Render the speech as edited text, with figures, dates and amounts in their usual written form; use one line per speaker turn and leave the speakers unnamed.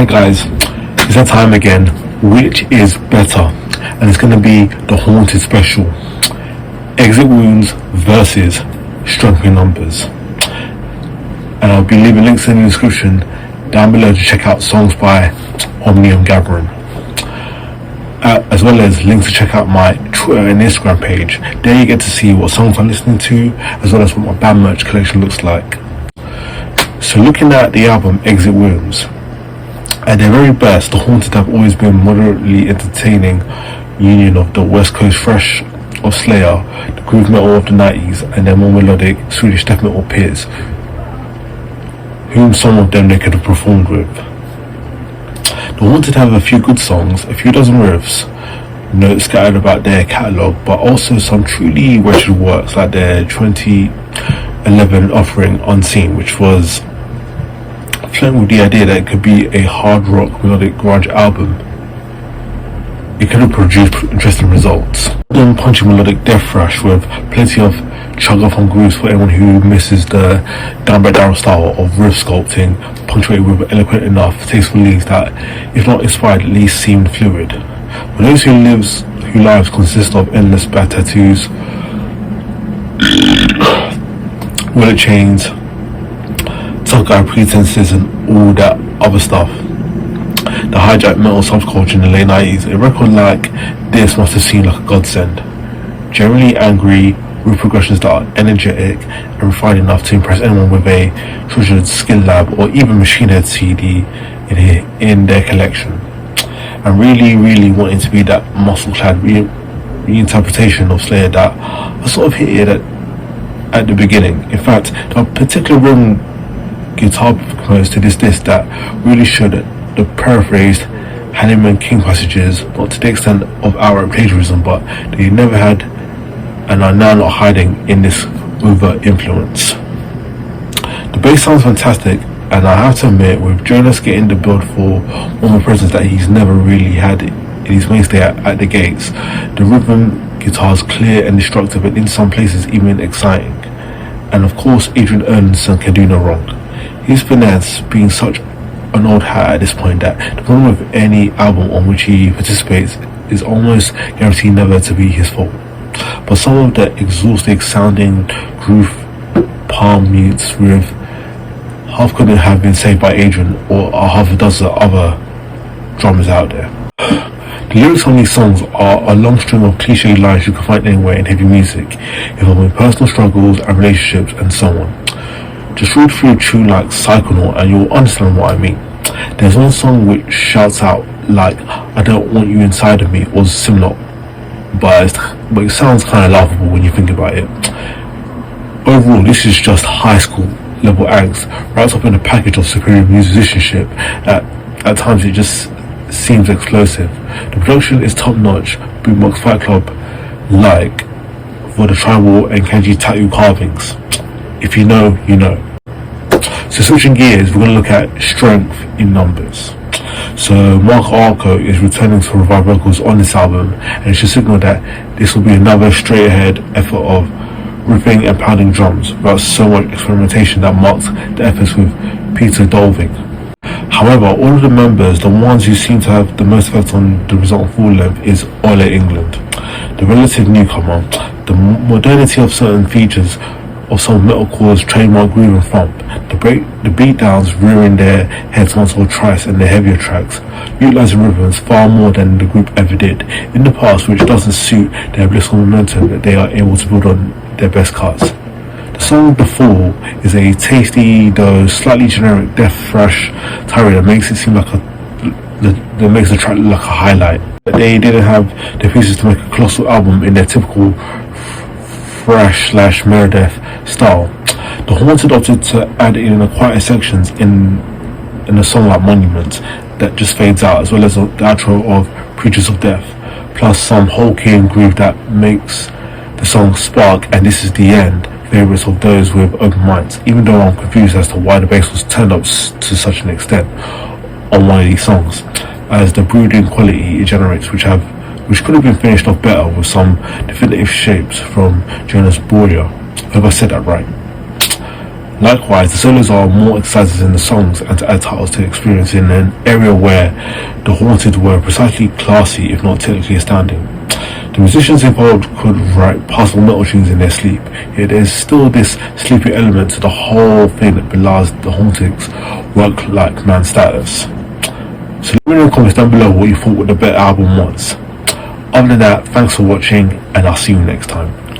Hi guys, it's that time again. Which is better? And it's going to be the Haunted special. Exit Wounds versus Strength in Numbers. And I'll be leaving links in the description down below to check out songs by OMNIUM GATHERUM. As well as links to check out my Twitter and Instagram page. There you get to see what songs I'm listening to, as well as what my band merch collection looks like. So looking at the album Exit Wounds, at their very best, the Haunted have always been moderately entertaining union of the West Coast thrash of Slayer, the groove metal of the 90s, and their more melodic Swedish death metal peers, whom some of them they could have performed with. The Haunted have a few good songs, a few dozen riffs, notes scattered about their catalogue, but also some truly wretched works like their 2011 offering Unseen, which was flirting with the idea that it could be a hard rock melodic grunge album. It could have produced interesting results. Then punchy melodic death thrash with plenty of chug off on grooves for anyone who misses the down by down style of riff sculpting, punctuated with eloquent enough, tasteful leads that, if not inspired, at least seemed fluid. For those whose lives consist of endless bad tattoos, wallet chains, tough guy pretenses, and all that other stuff, the hijacked metal subculture in the late 90s, a record like this must have seemed like a godsend. Generally angry, with progressions that are energetic and refined enough to impress anyone with a treasured skill lab or even Machine Head CD in their collection, and really wanting to be that muscle-clad reinterpretation of Slayer that I sort of hinted at the beginning. In fact, the particular rhythm guitar composed to this disc that really showed the paraphrased Hanneman King passages, not to the extent of outright plagiarism, but they never had and are now not hiding in this overt influence. The bass sounds fantastic, and I have to admit, with Jonas getting the build for one of the presence that he's never really had in his mainstay at the gates, the rhythm guitar's clear and destructive, and in some places even exciting. And of course, Adrian Erlandson can do no wrong. His finesse being such an old hat at this point that the problem with any album on which he participates is almost guaranteed never to be his fault. But some of the exhausting sounding groove palm mutes riff half couldn't have been saved by Adrian or a half a dozen other drummers out there. The lyrics on these songs are a long string of cliche lines you can find anywhere in heavy music, involving personal struggles and relationships and so on. Just read through a tune like Psychonaut and you'll understand what I mean. There's one song which shouts out like "I don't want you inside of me" or similar, but it sounds kind of laughable when you think about it. Overall, this is just high school level angst wrapped up in a package of superior musicianship. At times it just seems explosive. The production is top notch, Boombox Fight Club like, for the tribal and kanji tattoo carvings. If you know, you know. So switching gears, we're going to look at Strength in Numbers. So Mark Arco is returning to revive vocals on this album, and it should signal that this will be another straight ahead effort of ripping and pounding drums without so much experimentation that marked the efforts with Peter Dolving. However, all of the members, the ones who seem to have the most effect on the resultant full length, is Ole England, the relative newcomer. The modernity of certain features of some metalcore's trademark groove and thump, the beatdowns rearing their heads once or twice, and the heavier tracks, utilizing rhythms far more than the group ever did in the past, which doesn't suit their blissful momentum that they are able to build on their best cuts. The song The Fall is a tasty though slightly generic death thrash tirade that makes it seem like that makes the track look like a highlight. They didn't have the pieces to make a colossal album in their typical thrash/Meredith style. The Haunted opted to add in the quieter sections in a song like Monument that just fades out, as well as the outro of Preachers of Death, plus some hulking groove that makes the song spark and This Is the End favorites of those with open minds, even though I'm confused as to why the bass was turned up to such an extent on one of these songs, as the brooding quality it generates, which could have been finished off better with some definitive shapes from Jonas Boyer. I hope I said that right. Likewise, the solos are more exercises in the songs and to add titles to experience in an area where the Haunted were precisely classy, if not technically astounding. The musicians involved could write passable metal tunes in their sleep, yet there's still this sleepy element to the whole thing that belies the Haunted's work like man status. So let me know in the comments down below what you thought the better album was. Other than that, thanks for watching, and I'll see you next time.